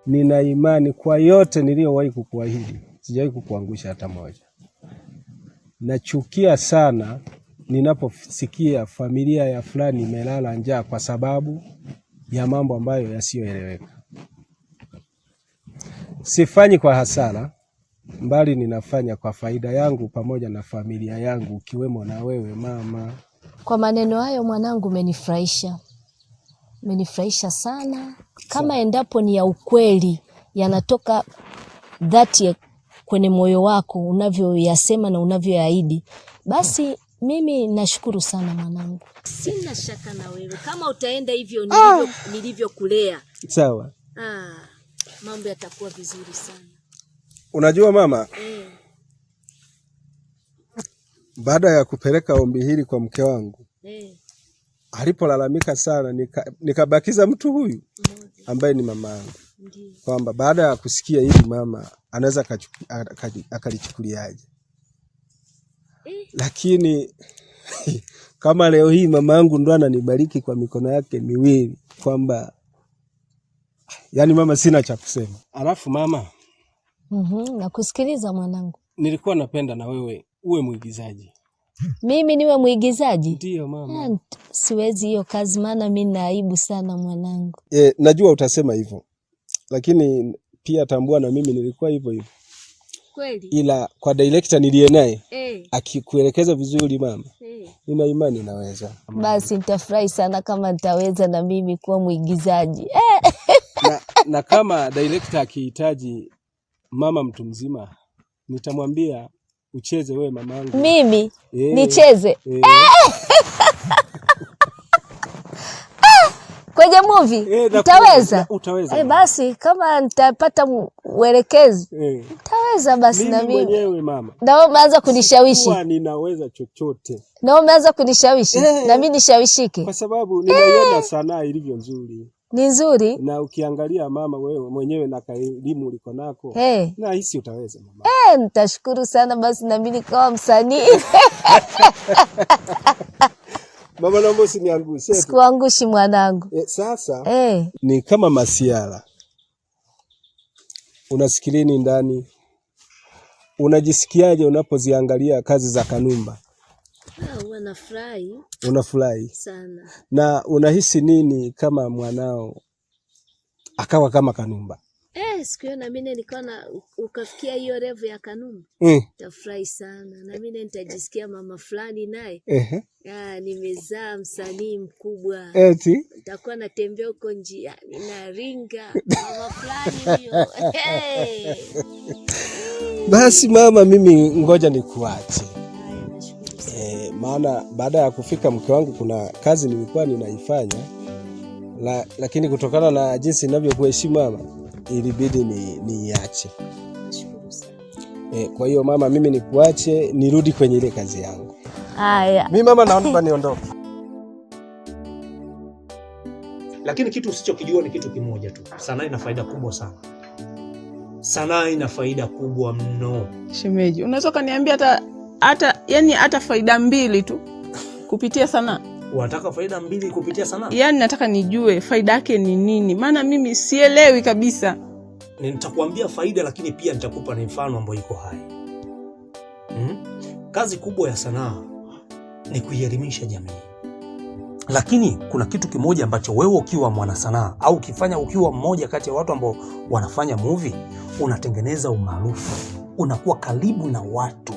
nina imani kwa yote niliyowahi kukuahidi, sijawahi kukuangusha hata moja. Nachukia sana ninaposikia familia ya fulani imelala njaa kwa sababu ya mambo ambayo yasiyoeleweka. Sifanyi kwa hasara, mbali ninafanya kwa faida yangu pamoja na familia yangu, ukiwemo na wewe mama. Kwa maneno hayo mwanangu, umenifurahisha. Umenifurahisha sana. Kama endapo ni ya ukweli, yanatoka dhati kwenye moyo wako, unavyoyasema na unavyoyaahidi, basi mimi nashukuru sana mwanangu. Sina shaka na wewe. Kama utaenda hivyo nilivyokulea. Sawa. Mambo yatakuwa vizuri sana. Unajua mama, baada ya kupeleka ombi hili kwa mke wangu, alipolalamika sana, nikabakiza mtu huyu ambaye ni mama yangu, kwamba baada ya kusikia hili mama anaweza akalichukuliaje. Lakini kama leo hii mama yangu ndo ananibariki kwa mikono yake miwili, kwamba yani mama, sina cha kusema. Alafu mama, nakusikiliza mwanangu. Nilikuwa napenda na wewe uwe mwigizaji. Mimi niwe mwigizaji? Ndio mama. Siwezi hiyo kazi, maana mimi naaibu sana mwanangu. Najua utasema hivyo, lakini pia tambua na mimi nilikuwa hivyo hivyo. Kweli? Ila kwa director niliye naye akikuelekeza vizuri mama, nina imani naweza. Basi nitafurahi sana kama nitaweza na mimi kuwa mwigizaji. na kama director akihitaji mama mtu mzima, nitamwambia ucheze wewe mamangu. Mimi nicheze? Kwenye movie utaweza? Utaweza. Basi kama nitapata uelekezi utaweza basi na mimi. Mwenyewe mama. Na umeanza kunishawishi. Ninaweza chochote. Na umeanza kunishawishi. Na mimi nishawishike. Kwa sababu ninaiona sanaa ilivyo nzuri. Ni nzuri. Na ukiangalia mama wewe mwenyewe na elimu uliko nako, na hisi utaweza mama. Nitashukuru sana basi na mimi nikawa msanii. Mama, naomba usiniangushe. Sikuangushi mwanangu. Sasa ni kama masiara. Unasikilini ndani. Unajisikiaje unapoziangalia kazi za Kanumba? Unafurahi. Unafurahi sana. Na unahisi nini kama mwanao akawa kama Kanumba? Siku hiyo na mimi nilikuwa ukafikia hiyo level ya Kanumba. Nitafurahi sana. Na mimi nitajisikia mama fulani naye. Nimezaa msanii mkubwa. Nitakuwa natembea huko njiani na ringa mama fulani hiyo. Basi mama, mimi ngoja nikuache. Maana baada ya kufika mke wangu kuna kazi nilikuwa ninaifanya, lakini kutokana na jinsi ninavyokuheshimu mama, ilibidi niache. Kwa hiyo mama, mimi nikuache nirudi kwenye ile kazi yangu. Haya. Mimi mama naomba niondoke. Lakini kitu usichokijua ni kitu kimoja tu. Sanaa ina faida kubwa sana. Sanaa ina faida kubwa mno. Shemeji, unaweza kuniambia hata faida 2 tu kupitia sanaa? Unataka faida 2 kupitia sanaa? Yaani nataka nijue faida yake ni nini, maana mimi sielewi kabisa. Nitakwambia faida, lakini pia nitakupa na mfano ambao iko hai. Kazi kubwa ya sanaa ni kuielimisha jamii. Lakini kuna kitu kimoja ambacho wewe ukiwa mwana sanaa au ukifanya ukiwa mmoja kati ya watu ambao wanafanya movie, unatengeneza umaarufu, unakuwa karibu na watu.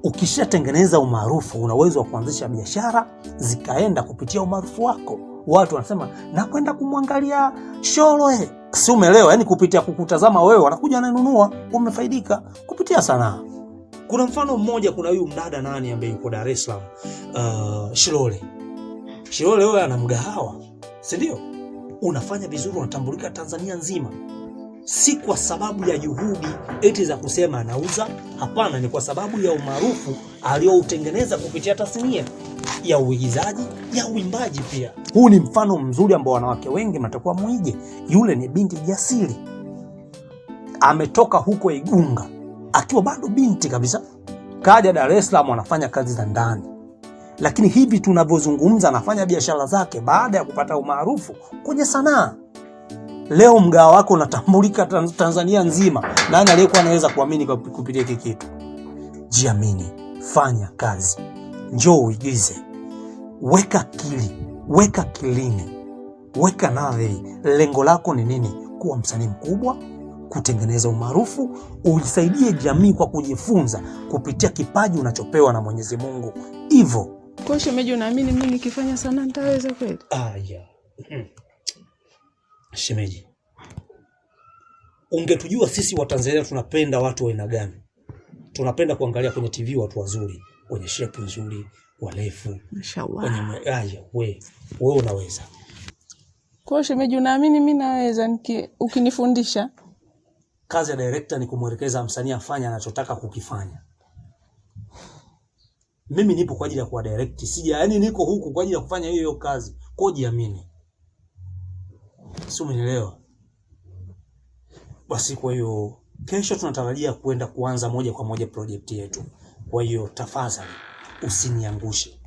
Ukishatengeneza umaarufu, una uwezo wa kuanzisha biashara zikaenda kupitia umaarufu wako. Watu wanasema nakwenda kumwangalia Sholo. Si umeelewa? Yani kupitia kukutazama wewe wanakuja wananunua, umefaidika kupitia sanaa. Kuna mfano mmoja, kuna huyu mdada nani ambaye yuko Dar es Salaam, Shilole. Shilole wewe ana mgahawa, si ndio? Unafanya vizuri, unatambulika Tanzania nzima. Si kwa sababu ya juhudi eti za kusema anauza, hapana, ni kwa sababu ya umaarufu aliyoutengeneza kupitia tasnia ya uigizaji, ya uimbaji pia. Huu ni mfano mzuri ambao wanawake wengi mnatakuwa muige. Yule ni binti jasiri. Ametoka huko Igunga akiwa bado binti kabisa, kaja Dar es Salaam, anafanya kazi za ndani. Lakini hivi tunavyozungumza anafanya biashara zake baada ya kupata umaarufu kwenye sanaa. Leo mgawa wako unatambulika Tanzania nzima. Nani aliyekuwa anaweza kuamini kupitia hiki kitu? Jiamini, fanya kazi, njoo uigize, weka akili, weka kilini, weka nadhiri. Lengo lako ni nini? Kuwa msanii mkubwa, kutengeneza umaarufu, uisaidie jamii kwa kujifunza kupitia kipaji unachopewa na Mwenyezi Mungu. Hivyo. Kwa shemeji, unaamini mimi nikifanya sana nitaweza kweli? Yeah. Shemeji, ungetujua sisi wa Tanzania tunapenda watu wa aina gani? Tunapenda kuangalia kwenye TV watu wazuri, wenye shape nzuri, warefu. Mashallah. Wewe unaweza. Kwa shemeji, unaamini mimi naweza ukinifundisha? Kazi ya director ni kumwelekeza msanii afanye anachotaka kukifanya. Mimi nipo kwa ajili ya kuwa direct. Yaani niko huku kwa ajili ya kufanya hiyo kazi. Kwa jiamini. Si umenielewa? Basi kwa hiyo kesho tunatarajia kuanza moja kwa moja project yetu. Kwa hiyo tafadhali usiniangushe.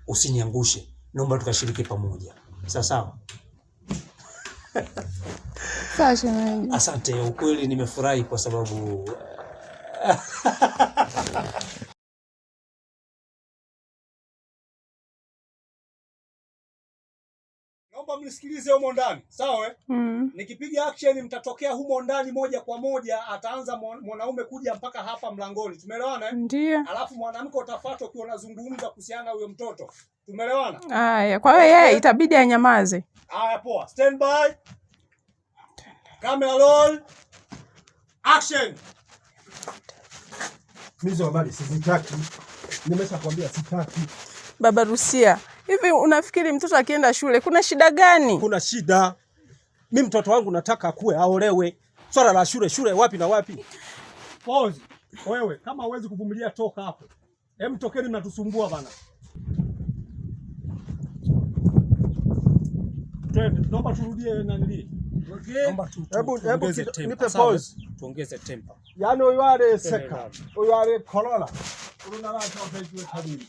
Usiniangushe. Naomba tukashiriki pamoja. Sawa? Sawa shemeji. Asante, ukweli nimefurahi kwa sababu naomba mnisikilize humo ndani, sawa? Nikipiga action mtatokea humo ndani moja kwa moja, ataanza mwanaume kuja mpaka hapa mlangoni. Tumeelewana? Ndio. Alafu mwanamke utafuata ukiwa unazungumza kuhusiana na huyo mtoto. Tumeelewana? Haya, kwa hiyo yeye itabidi anyamaze. Haya, poa. Stand by. Camera roll. Action. Mizo habari sitaki. Nimeshakwambia sitaki. Baba Rusia, hivi unafikiri mtoto akienda shule kuna shida gani? Kuna shida. Mimi mtoto wangu nataka akue aolewe. Swala la shule wapi na wapi? Pause. Wewe kama huwezi kuvumilia toka hapo. Hem, tokeni mnatusumbua bana. Naomba turudie nani? Okay. Hebu nipe pause. Tuongeze tempo. Yaani huyu wale seka. Huyu wale kolola. Unalala kwa hiyo tabiri.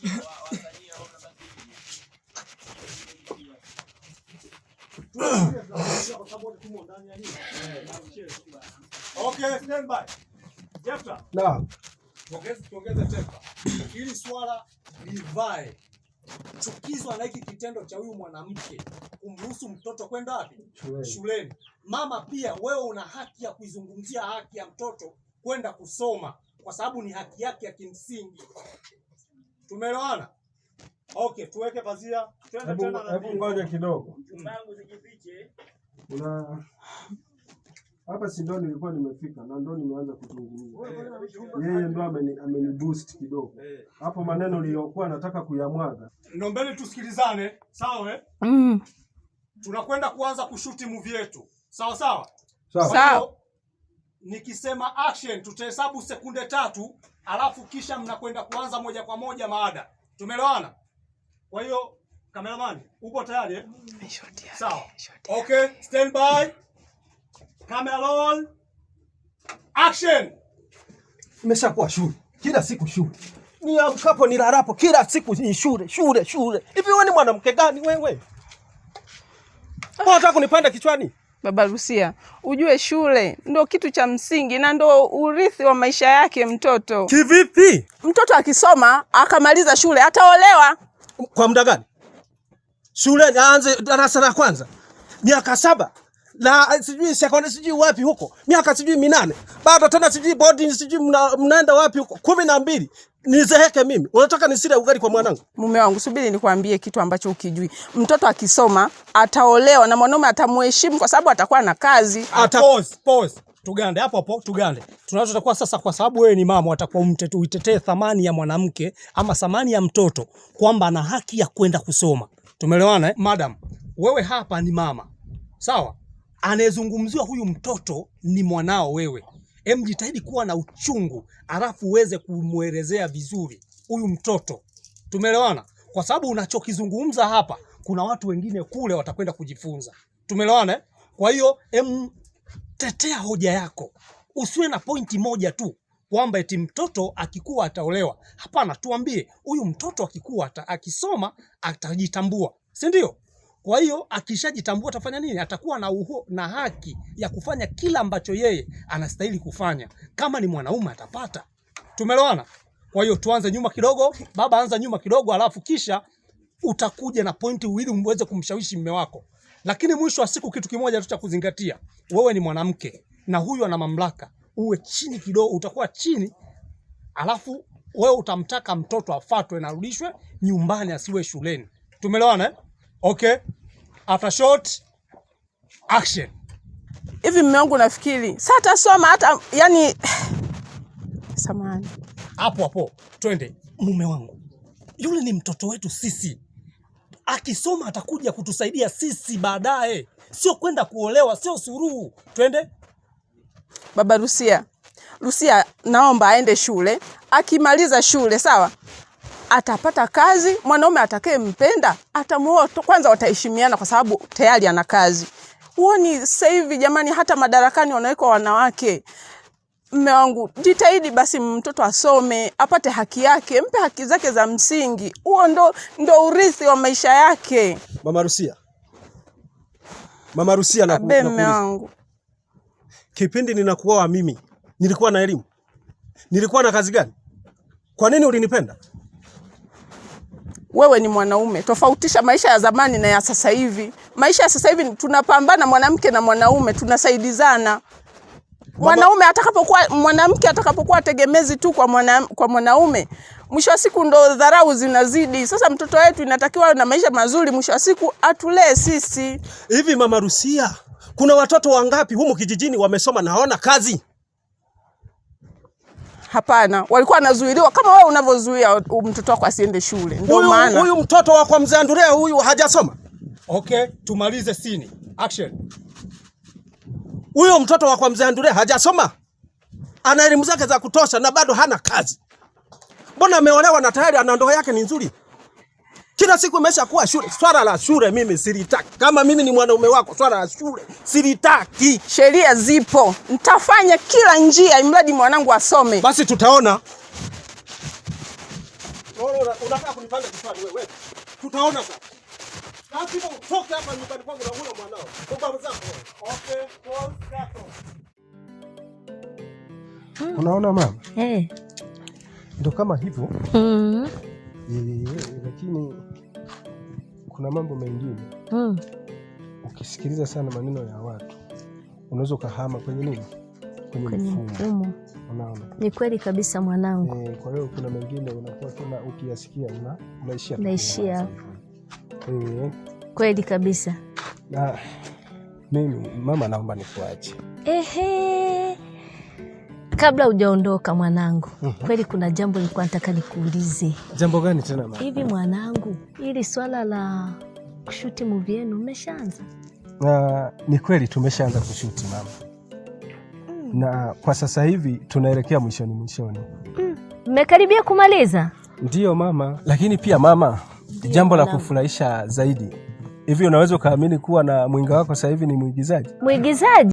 Okay, stand by. Jefta. Naam. Tuongeze tempo. Ili swala livae. Chukizwa na hiki kitendo cha huyu mwanamke kumruhusu mtoto kwenda wapi? Shuleni. Mama pia wewe una haki ya kuizungumzia haki ya mtoto kwenda kusoma kwa sababu ni haki yake ya kimsingi. Tumeelewana? Okay, tuweke pazia. Hebu ngoja kidogo. Mbangu zijifiche. Hapa si ndo nilikuwa nimefika na ndo nimeanza kuzungumza. Yeye ndo ameni boost kidogo. Hapo maneno niliyokuwa nataka kuyamwaga. Naombeni tusikilizane, sawa? Tunakwenda kuanza kushuti movie yetu. Sawa? Sawa. Nikisema action tutahesabu sekunde 3, alafu kisha mnakwenda kuanza moja kwa moja maada. Tumeelewana? Kwa hiyo cameraman, upo tayari? Sawa. Okay, stand by. Camera roll. Action. Nimeshakuwa shule. Kila siku shule. Niamkapo nilalapo kila siku ni shule. Hivi wewe ni mwanamke gani wewe? Unataka kunipanda kichwani? Baba Rusia, ujue shule ndo kitu cha msingi na ndo urithi wa maisha yake mtoto. Kivipi? Mtoto akisoma akamaliza shule ataolewa. Kwa muda gani? Shule aanze darasa la kwanza. Miaka 7. Na sijui sekondari sijui wapi huko. Miaka sijui 8. Bado tena sijui boarding sijui mnaenda wapi huko. 12. Nizeheke mimi. Unataka nisile ugali kwa mwanangu? Mume wangu, subiri nikwambie kitu ambacho ukijui. Mtoto akisoma ataolewa na mwanaume atamheshimu kwa sababu atakuwa na kazi. Pause. Tugande hapo. Tunachotakuwa sasa, kwa sababu wewe ni mama, atakuwa uitetee thamani ya mwanamke ama thamani ya mtoto kwamba ana haki ya kwenda kusoma. Tumeelewana? Madam, wewe hapa ni mama. Sawa? Anayezungumziwa huyu mtoto ni mwanao wewe. Jitahidi kuwa na uchungu, alafu uweze kumuelezea vizuri huyu mtoto. Tumeelewana? Kwa sababu unachokizungumza hapa, kuna watu wengine kule watakwenda kujifunza. Tumeelewana? Kwa hiyo tetea hoja yako. Usiwe na pointi moja tu kwamba eti mtoto akikua ataolewa. Hapana, tuambie huyu mtoto akikua akisoma atajitambua. Si ndio? Kwa hiyo akishajitambua atafanya nini? Atakuwa na haki ya kufanya kila ambacho yeye anastahili kufanya. Kama ni mwanaume atapata. Tumeelewana? Kwa hiyo tuanze nyuma kidogo, baba anza nyuma kidogo, alafu kisha utakuja na pointi ili uweze kumshawishi mume wako. Lakini mwisho wa siku kitu kimoja tu cha kuzingatia, wewe ni mwanamke na huyu ana mamlaka. Uwe chini kidogo, utakuwa chini, alafu wewe utamtaka mtoto afatwe na arudishwe nyumbani, asiwe shuleni. Tumeelewana eh? Okay. After short action. Hivi mume wangu nafikiri sasa atasoma hata yani samahani. Hapo twende. Mume wangu yule ni mtoto wetu sisi. Akisoma atakuja kutusaidia sisi baadaye. Sio kwenda kuolewa, sio suruhu. Twende. Baba Lucia naomba aende shule. Akimaliza shule sawa, atapata kazi, mwanaume atakayempenda atamuoa. Kwanza wataheshimiana kwa sababu tayari ana kazi. Huoni sasa hivi jamani, hata madarakani wanawekwa wanawake. Mume wangu jitahidi basi mtoto asome, apate haki yake, mpe haki zake za msingi. Huo ndo urithi wa maisha yake. Mama Rusia na mume wangu. Kipindi ninakuoa mimi, nilikuwa na elimu? Nilikuwa na kazi gani? Kwa nini ulinipenda? Wewe ni mwanaume. Tofautisha maisha ya zamani na ya sasa hivi. Maisha ya sasa hivi tunapambana, mwanamke na mwanaume tunasaidizana. Mwanamke atakapokuwa tegemezi tu kwa mwanaume, mwisho wa siku ndo dharau zinazidi. Sasa mtoto wetu inatakiwa na maisha mazuri, mwisho wa siku atulee sisi. Hivi Mama Rusia, kuna watoto wangapi humu kijijini wamesoma na hawana kazi? Hapana, walikuwa wanazuiliwa kama wewe unavyozuia mtoto wako asiende shule. Ndio maana huyu mtoto wa kwa mzee Andrea huyu hajasoma. Okay, tumalize scene. Action. Huyo mtoto wa kwa mzee Andrea hajasoma. Ana elimu zake za kutosha na bado hana kazi. Mbona ameolewa na tayari ana ndoa yake ni nzuri? Kila siku imeshakuwa shule. Swala la shule mimi silitaki. Kama mimi ni mwanaume wako, swala la shule silitaki. Sheria zipo. Nitafanya kila njia imradi mwanangu asome. Basi tutaona. Unataka kunipanda kichwani wewe? Tutaona sasa. Lazima utoke hapa nyumbani kwangu na huyo mwanao. Baba zako. Okay, close zako. Unaona mama? Ndio kama hivyo. Lakini kuna mambo mengine. Ukisikiliza sana maneno ya watu, unaweza ukahama kwenye nini? Kwenye mfumo. Unaona? Ni kweli kabisa mwanangu. Kwa hiyo kuna mengine unakuwa tena ukiyasikia unaishia. Kweli kabisa. Na mimi mama naomba nikuache. Kabla hujaondoka mwanangu, kweli kuna jambo nilikuwa nataka nikuulize. Jambo gani tena mama? Hivi mwanangu, ili swala la kushuti movie yenu umeshaanza? Ni kweli tumeshaanza kushuti mama. Na kwa sasa hivi tunaelekea mwishoni. Mmekaribia kumaliza? Ndiyo mama, lakini pia mama, jambo la kufurahisha zaidi. Hivi unaweza ukaamini kuwa na mwinga wako sasa hivi ni mwigizaji? Mwigizaji?